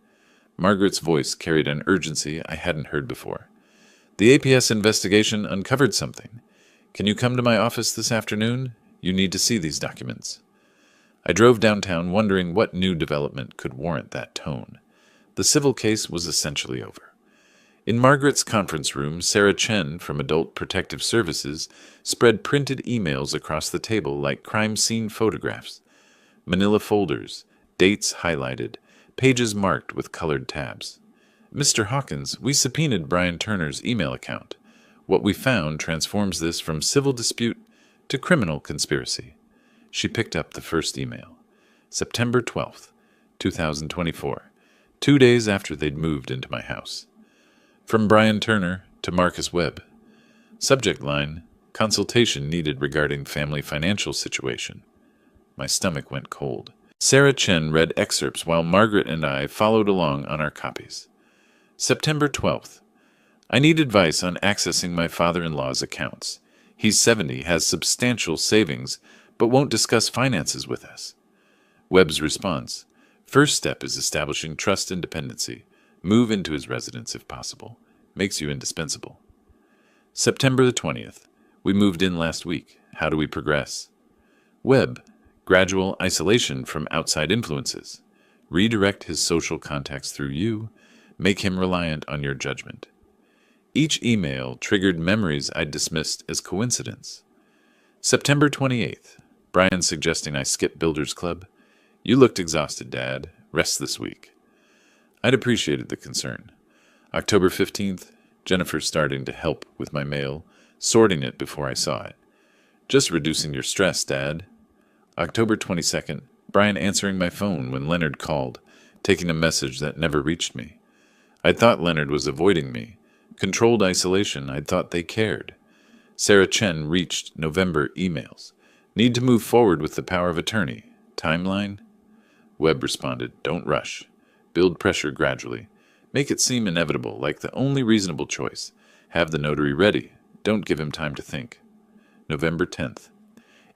Margaret's voice carried an urgency I hadn't heard before. The APS investigation uncovered something. Can you come to my office this afternoon? You need to see these documents. I drove downtown wondering what new development could warrant that tone. The civil case was essentially over. In Margaret's conference room, Sarah Chen from Adult Protective Services spread printed emails across the table like crime scene photographs. Manila folders, dates highlighted, pages marked with colored tabs. Mr. Hawkins, we subpoenaed Brian Turner's email account. What we found transforms this from civil dispute to criminal conspiracy. She picked up the first email. September 12th, 2024, 2 days after they'd moved into my house. From Brian Turner to Marcus Webb. Subject line, consultation needed regarding family financial situation. My stomach went cold. Sarah Chen read excerpts while Margaret and I followed along on our copies. September 12th. I need advice on accessing my father-in-law's accounts. He's 70, has substantial savings, but won't discuss finances with us. Webb's response. First step is establishing trust and dependency. Move into his residence if possible. Makes you indispensable. September the 20th. We moved in last week. How do we progress? Webb. Gradual isolation from outside influences. Redirect his social contacts through you. make him reliant on your judgment. Each email triggered memories I'd dismissed as coincidence. September 28th, Brian suggesting I skip Builders Club. You looked exhausted, Dad. Rest this week. I'd appreciated the concern. October 15th, Jennifer starting to help with my mail, sorting it before I saw it. Just reducing your stress, Dad. October 22nd, Brian answering my phone when Leonard called, taking a message that never reached me. I'd thought Leonard was avoiding me. Controlled isolation, I'd thought they cared. Sarah Chen reached November emails. Need to move forward with the power of attorney. Timeline? Webb responded, don't rush. Build pressure gradually. Make it seem inevitable, like the only reasonable choice. Have the notary ready. Don't give him time to think. November 10th.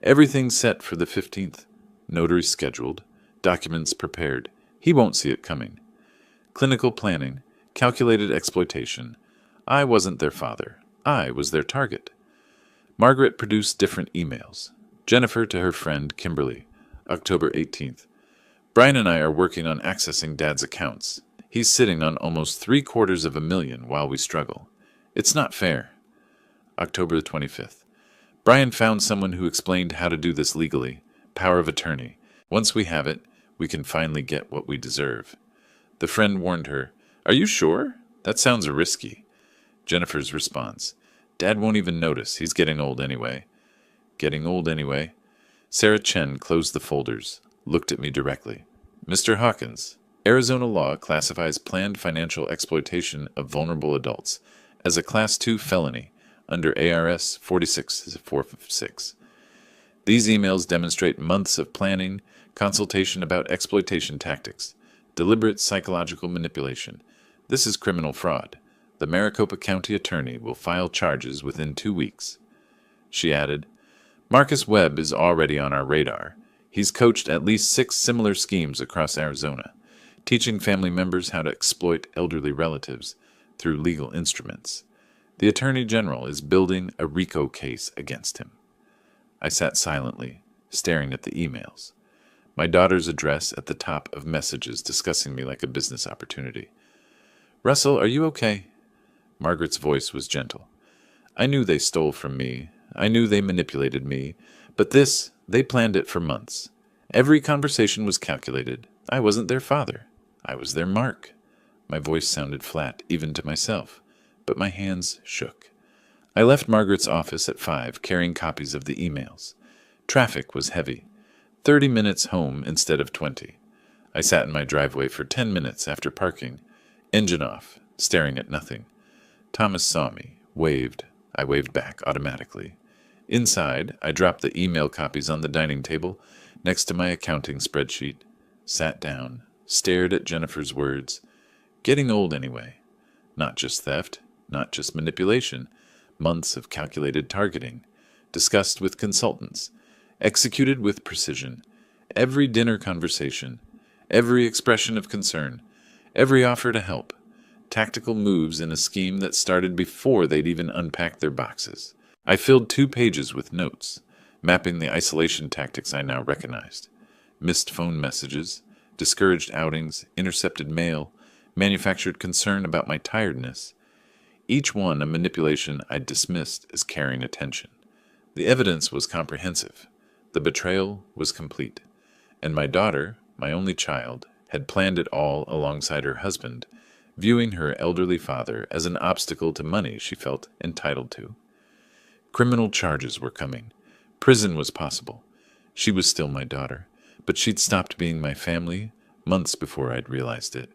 Everything set for the 15th. Notary scheduled. Documents prepared. He won't see it coming. Clinical planning. Calculated exploitation. I wasn't their father. I was their target. Margaret produced different emails. Jennifer to her friend Kimberly. October 18th. Brian and I are working on accessing Dad's accounts. He's sitting on almost $750,000 while we struggle. It's not fair. October 25th. Brian found someone who explained how to do this legally. Power of attorney. Once we have it, we can finally get what we deserve. The friend warned her, Are you sure? That sounds risky. Jennifer's response, Dad won't even notice. He's getting old anyway. Getting old anyway. Sarah Chen closed the folders, looked at me directly. Mr. Hawkins, Arizona law classifies planned financial exploitation of vulnerable adults as a Class 2 felony under ARS 46456. These emails demonstrate months of planning, consultation about exploitation tactics, deliberate psychological manipulation. This is criminal fraud. The Maricopa County attorney will file charges within 2 weeks. She added, Marcus Webb is already on our radar. He's coached at least 6 similar schemes across Arizona, teaching family members how to exploit elderly relatives through legal instruments. The Attorney General is building a RICO case against him. I sat silently, staring at the emails. My daughter's address at the top of messages discussing me like a business opportunity. Russell, are you okay? Margaret's voice was gentle. I knew they stole from me. I knew they manipulated me. But this, they planned it for months. Every conversation was calculated. I wasn't their father. I was their mark. My voice sounded flat, even to myself, but my hands shook. I left Margaret's office at 5, carrying copies of the emails. Traffic was heavy. 30 minutes home instead of 20. I sat in my driveway for 10 minutes after parking, engine off, staring at nothing. Thomas saw me, waved. I waved back automatically. Inside, I dropped the email copies on the dining table next to my accounting spreadsheet, sat down, stared at Jennifer's words. Getting old anyway. Not just theft, not just manipulation, months of calculated targeting, discussed with consultants, executed with precision, every dinner conversation, every expression of concern, every offer to help, tactical moves in a scheme that started before they'd even unpacked their boxes. I filled 2 pages with notes, mapping the isolation tactics I now recognized. Missed phone messages, discouraged outings, intercepted mail, manufactured concern about my tiredness. Each one a manipulation I'd dismissed as carrying attention. The evidence was comprehensive. The betrayal was complete. And my daughter, my only child, had planned it all alongside her husband, viewing her elderly father as an obstacle to money she felt entitled to. Criminal charges were coming. Prison was possible. She was still my daughter, but she'd stopped being my family months before I'd realized it.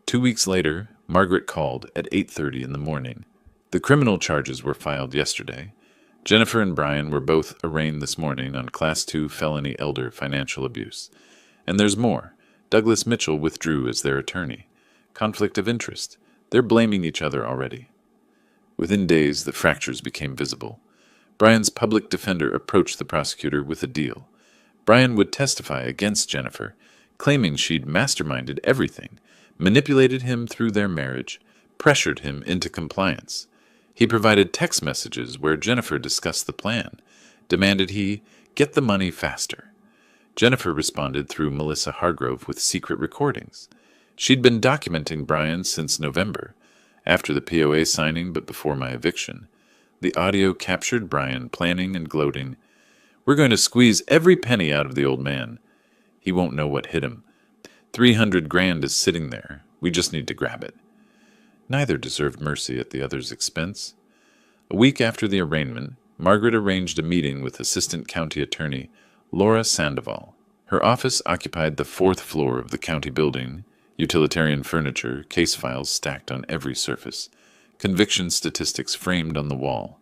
2 weeks later, Margaret called at 8:30 in the morning. The criminal charges were filed yesterday. Jennifer and Brian were both arraigned this morning on Class 2 felony elder financial abuse. And there's more. Douglas Mitchell withdrew as their attorney. Conflict of interest. They're blaming each other already. Within days, the fractures became visible. Brian's public defender approached the prosecutor with a deal. Brian would testify against Jennifer, claiming she'd masterminded everything, manipulated him through their marriage, pressured him into compliance. He provided text messages where Jennifer discussed the plan, demanded he get the money faster. Jennifer responded through Melissa Hargrove with secret recordings. She'd been documenting Brian since November, after the POA signing but before my eviction. The audio captured Brian planning and gloating. "We're going to squeeze every penny out of the old man. He won't know what hit him. 300 grand is sitting there. We just need to grab it." Neither deserved mercy at the other's expense. A week after the arraignment, Margaret arranged a meeting with Assistant County Attorney Laura Sandoval. Her office occupied the 4th floor of the county building, utilitarian furniture, case files stacked on every surface, conviction statistics framed on the wall.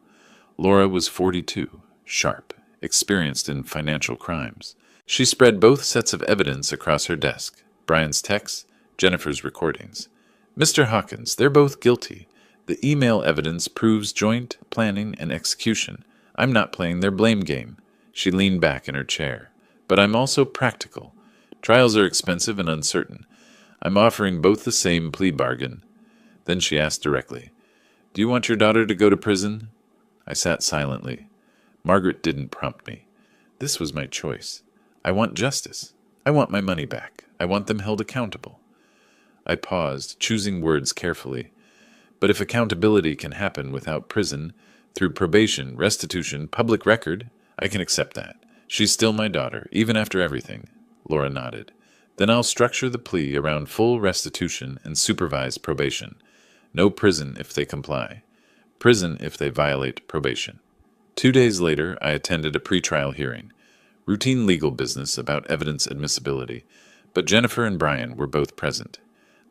Laura was 42, sharp, experienced in financial crimes. She spread both sets of evidence across her desk, Brian's texts, Jennifer's recordings. "Mr. Hawkins, they're both guilty. The email evidence proves joint planning and execution. I'm not playing their blame game." She leaned back in her chair. "But I'm also practical. Trials are expensive and uncertain. I'm offering both the same plea bargain." Then she asked directly, "Do you want your daughter to go to prison?" I sat silently. Margaret didn't prompt me. This was my choice. I want justice. I want my money back. I want them held accountable. I paused, choosing words carefully. But if accountability can happen without prison, through probation, restitution, public record, I can accept that. She's still my daughter, even after everything. Laura nodded. Then I'll structure the plea around full restitution and supervised probation. No prison if they comply. Prison if they violate probation. 2 days later, I attended a pretrial hearing. Routine legal business about evidence admissibility, but Jennifer and Brian were both present.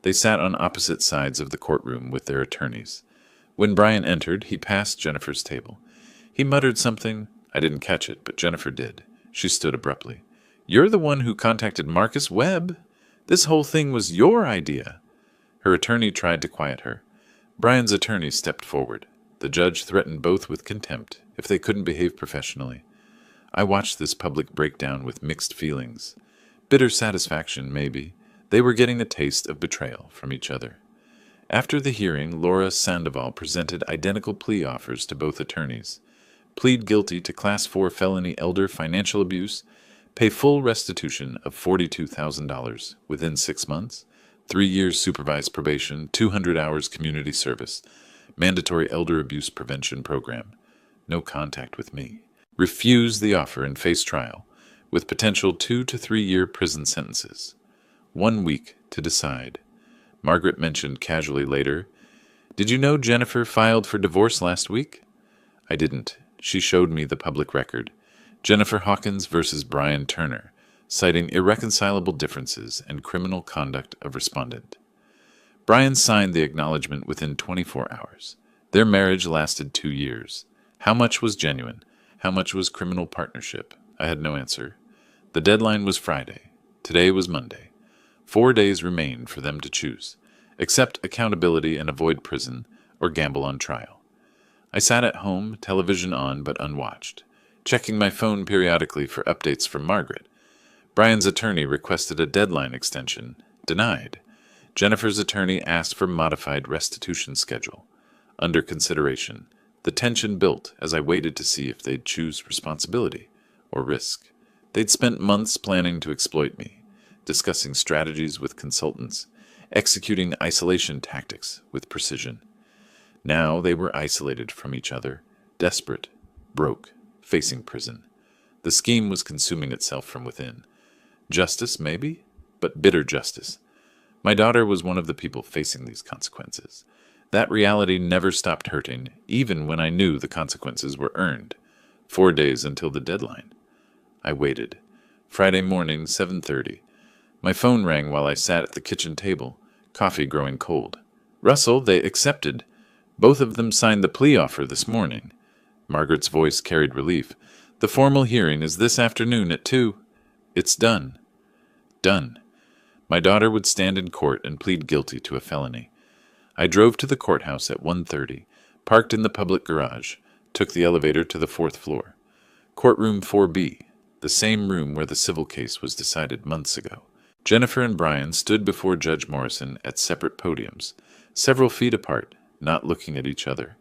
They sat on opposite sides of the courtroom with their attorneys. When Brian entered, he passed Jennifer's table. He muttered something. I didn't catch it, but Jennifer did. She stood abruptly. "You're the one who contacted Marcus Webb. This whole thing was your idea." Her attorney tried to quiet her. Brian's attorney stepped forward. The judge threatened both with contempt if they couldn't behave professionally. I watched this public breakdown with mixed feelings. Bitter satisfaction, maybe. They were getting a taste of betrayal from each other. After the hearing, Laura Sandoval presented identical plea offers to both attorneys. Plead guilty to Class 4 felony elder financial abuse, pay full restitution of $42,000 within 6 months, 3 years supervised probation, 200 hours community service, mandatory elder abuse prevention program, no contact with me. Refuse the offer and face trial, with potential 2 to 3 year prison sentences. 1 week to decide. Margaret mentioned casually later, "Did you know Jennifer filed for divorce last week?" I didn't. She showed me the public record. Jennifer Hawkins versus Brian Turner, citing irreconcilable differences and criminal conduct of respondent. Brian signed the acknowledgement within 24 hours. Their marriage lasted 2 years. How much was genuine? How much was criminal partnership? I had no answer. The deadline was Friday. Today was Monday. 4 days remained for them to choose. Accept accountability and avoid prison, or gamble on trial. I sat at home, television on but unwatched, checking my phone periodically for updates from Margaret. Brian's attorney requested a deadline extension. Denied. Jennifer's attorney asked for modified restitution schedule. Under consideration. The tension built as I waited to see if they'd choose responsibility or risk. They'd spent months planning to exploit me, discussing strategies with consultants, executing isolation tactics with precision. Now they were isolated from each other, desperate, broke, facing prison. The scheme was consuming itself from within. Justice, maybe, but bitter justice. My daughter was one of the people facing these consequences. That reality never stopped hurting, even when I knew the consequences were earned. 4 days until the deadline. I waited. Friday morning, 7:30. My phone rang while I sat at the kitchen table, coffee growing cold. "Russell, they accepted. Both of them signed the plea offer this morning." Margaret's voice carried relief. "The formal hearing is this afternoon at 2. It's done." Done. My daughter would stand in court and plead guilty to a felony. I drove to the courthouse at 1:30, parked in the public garage, took the elevator to the 4th floor. Courtroom 4B, the same room where the civil case was decided months ago. Jennifer and Brian stood before Judge Morrison at separate podiums, several feet apart, not looking at each other.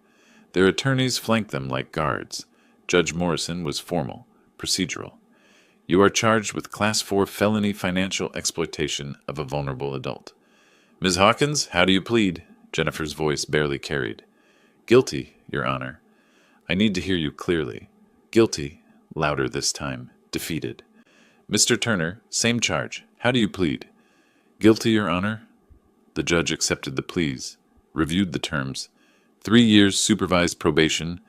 Their attorneys flanked them like guards. Judge Morrison was formal, procedural. "You are charged with Class 4 felony financial exploitation of a vulnerable adult. Ms. Hawkins, how do you plead? Jennifer's voice barely carried. Guilty, Your Honor. I need to hear you clearly. Guilty, louder this time, defeated. Mr. Turner, same charge. How do you plead? Guilty, Your Honor. The judge accepted the pleas, reviewed the terms. 3 years supervised probation,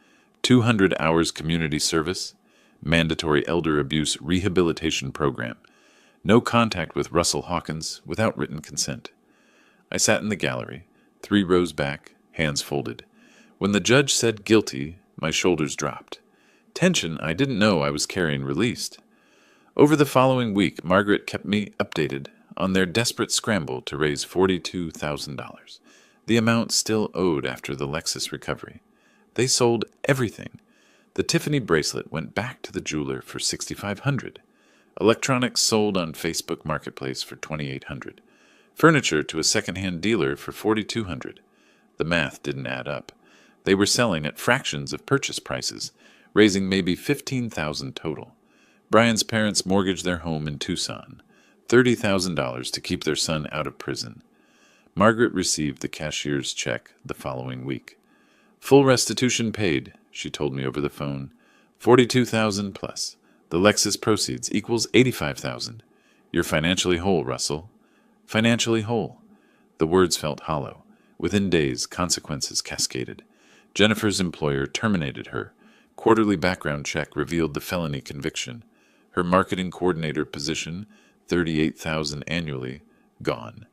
200 hours community service, mandatory elder abuse rehabilitation program. No contact with Russell Hawkins without written consent. I sat in the gallery, 3 rows back, hands folded. When the judge said guilty, my shoulders dropped. Tension I didn't know I was carrying released. Over the following week, Margaret kept me updated on their desperate scramble to raise $42,000, the amount still owed after the Lexus recovery. They sold everything. The Tiffany bracelet went back to the jeweler for $6,500. Electronics sold on Facebook Marketplace for $2,800. Furniture to a second-hand dealer for $4,200. The math didn't add up. They were selling at fractions of purchase prices, raising maybe $15,000 total. Brian's parents mortgaged their home in Tucson, $30,000 to keep their son out of prison. Margaret received the cashier's check the following week. Full restitution paid, she told me over the phone. $42,000 plus. The Lexus proceeds equals $85,000. You're financially whole, Russell. Financially whole. The words felt hollow. Within days, consequences cascaded. Jennifer's employer terminated her. Quarterly background check revealed the felony conviction. Her marketing coordinator position, $38,000 annually, gone.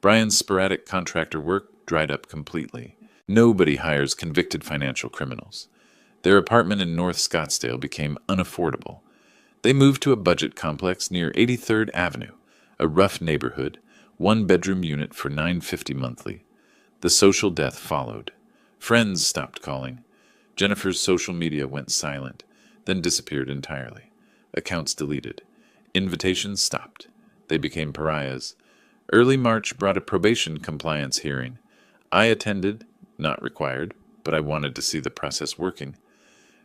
Brian's sporadic contractor work dried up completely. Nobody hires convicted financial criminals. Their apartment in North Scottsdale became unaffordable. They moved to a budget complex near 83rd Avenue, a rough neighborhood, 1-bedroom unit for $950 monthly. The social death followed. Friends stopped calling. Jennifer's social media went silent, then disappeared entirely. Accounts deleted. Invitations stopped. They became pariahs. Early March brought a probation compliance hearing. I attended, not required, but I wanted to see the process working.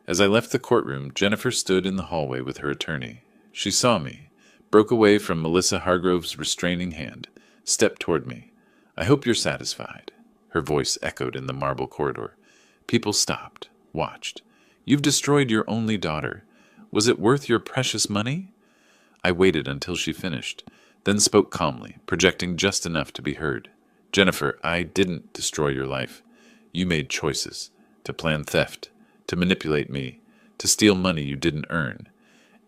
As I left the courtroom, Jennifer stood in the hallway with her attorney. She saw me, broke away from Melissa Hargrove's restraining hand, stepped toward me. I hope you're satisfied. Her voice echoed in the marble corridor. People stopped, watched. You've destroyed your only daughter. Was it worth your precious money? I waited until she finished, then spoke calmly, projecting just enough to be heard. Jennifer, I didn't destroy your life. You made choices. To plan theft. To manipulate me. To steal money you didn't earn.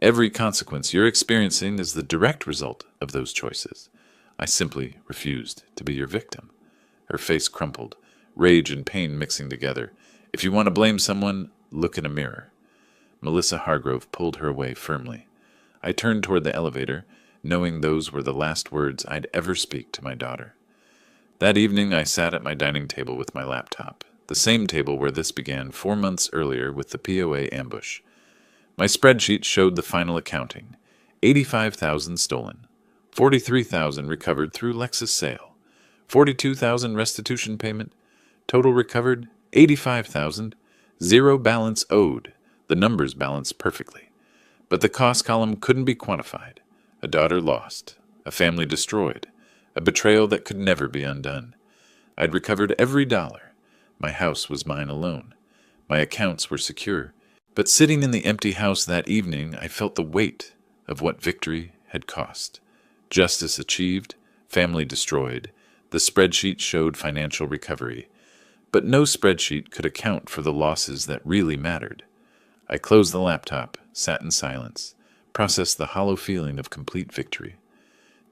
Every consequence you're experiencing is the direct result of those choices. I simply refused to be your victim. Her face crumpled, rage and pain mixing together. If you want to blame someone, look in a mirror. Melissa Hargrove pulled her away firmly. I turned toward the elevator, knowing those were the last words I'd ever speak to my daughter. That evening I sat at my dining table with my laptop, the same table where this began 4 months earlier with the POA ambush. My spreadsheet showed the final accounting. $85,000 stolen, $43,000 recovered through Lexus sale, $42,000 restitution payment, total recovered $85,000, 0 balance owed. The numbers balanced perfectly. But the cost column couldn't be quantified. A daughter lost, a family destroyed, a betrayal that could never be undone. I'd recovered every dollar. My house was mine alone. My accounts were secure. But sitting in the empty house that evening, I felt the weight of what victory had cost. Justice achieved, family destroyed. The spreadsheet showed financial recovery. But no spreadsheet could account for the losses that really mattered. I closed the laptop, sat in silence, processed the hollow feeling of complete victory.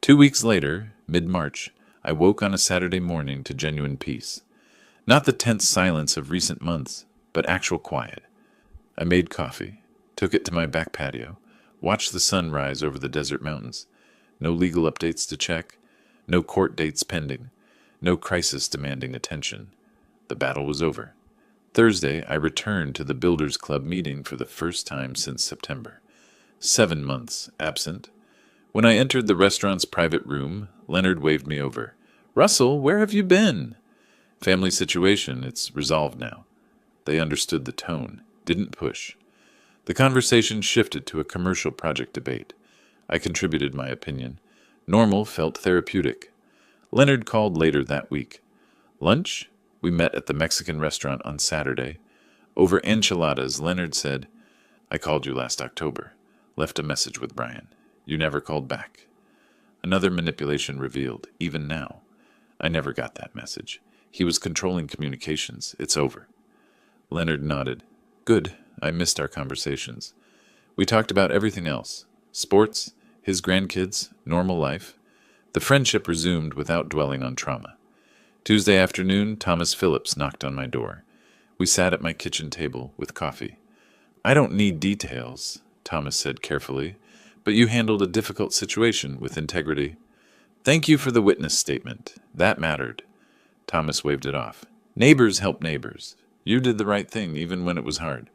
2 weeks later, mid-March, I woke on a Saturday morning to genuine peace. Not the tense silence of recent months, but actual quiet. I made coffee, took it to my back patio, watched the sun rise over the desert mountains. No legal updates to check, no court dates pending, no crisis demanding attention. The battle was over. Thursday, I returned to the Builders Club meeting for the first time since September. 7 months absent. When I entered the restaurant's private room, Leonard waved me over. "Russell, where have you been?" "Family situation. It's resolved now." They understood the tone, didn't push. The conversation shifted to a commercial project debate. I contributed my opinion. Normal felt therapeutic. Leonard called later that week. Lunch? We met at the Mexican restaurant on Saturday. Over enchiladas, Leonard said, "I called you last October. Left a message with Brian. You never called back." Another manipulation revealed, even now. I never got that message. He was controlling communications. It's over. Leonard nodded. Good. I missed our conversations. We talked about everything else. Sports, his grandkids, normal life. The friendship resumed without dwelling on trauma. Tuesday afternoon, Thomas Phillips knocked on my door. We sat at my kitchen table with coffee. "I don't need details," Thomas said carefully, "but you handled a difficult situation with integrity. Thank you for the witness statement. That mattered." Thomas waved it off. "Neighbors help neighbors. You did the right thing even when it was hard.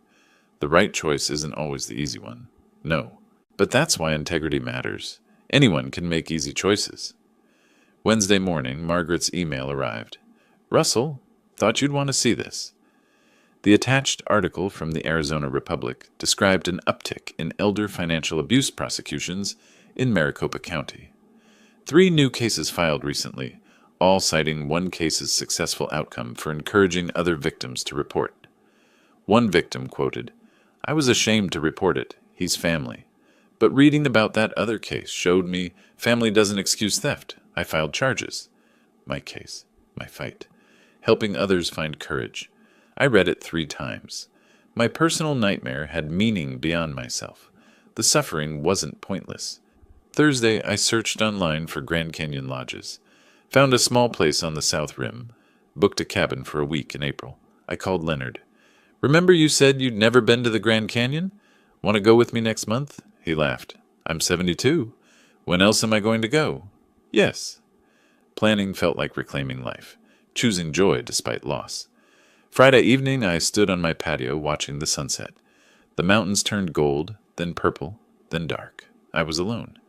The right choice isn't always the easy one. No. But that's why integrity matters. Anyone can make easy choices." Wednesday morning, Margaret's email arrived. "Russell, thought you'd want to see this." The attached article from the Arizona Republic described an uptick in elder financial abuse prosecutions in Maricopa County. 3 new cases filed recently, all citing one case's successful outcome for encouraging other victims to report. One victim quoted, "I was ashamed to report it. He's family. But reading about that other case showed me family doesn't excuse theft. I filed charges." My case, my fight. Helping others find courage. I read it 3 times. My personal nightmare had meaning beyond myself. The suffering wasn't pointless. Thursday, I searched online for Grand Canyon lodges. Found a small place on the South Rim. Booked a cabin for a week in April. I called Leonard. "Remember you said you'd never been to the Grand Canyon? Want to go with me next month?" He laughed. "I'm 72. When else am I going to go?" "Yes." Planning felt like reclaiming life. Choosing joy despite loss. Friday evening, I stood on my patio watching the sunset. The mountains turned gold, then purple, then dark. I was alone.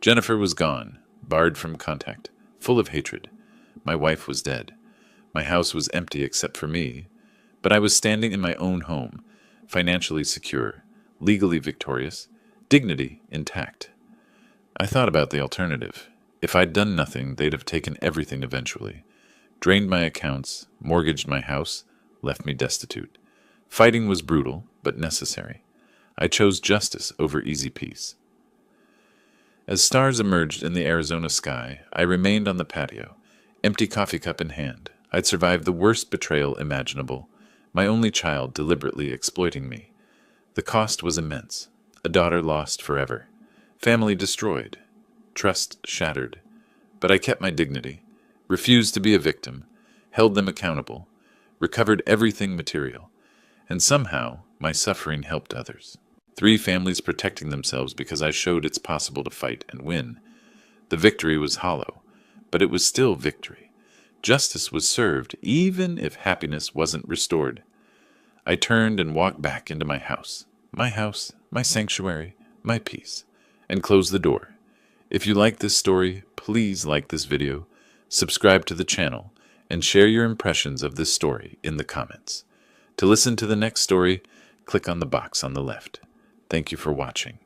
Jennifer was gone, barred from contact, full of hatred. My wife was dead. My house was empty except for me. But I was standing in my own home, financially secure, legally victorious, dignity intact. I thought about the alternative. If I'd done nothing, they'd have taken everything eventually. Drained my accounts, mortgaged my house, left me destitute. Fighting was brutal, but necessary. I chose justice over easy peace. As stars emerged in the Arizona sky, I remained on the patio, empty coffee cup in hand. I'd survived the worst betrayal imaginable, my only child deliberately exploiting me. The cost was immense. A daughter lost forever. Family destroyed. Trust shattered. But I kept my dignity, refused to be a victim, held them accountable, recovered everything material, and somehow my suffering helped others. 3 families protecting themselves because I showed it's possible to fight and win. The victory was hollow, but it was still victory. Justice was served, even if happiness wasn't restored. I turned and walked back into my house, my sanctuary, my peace, and closed the door. If you like this story, please like this video, subscribe to the channel, and share your impressions of this story in the comments. To listen to the next story, click on the box on the left. Thank you for watching.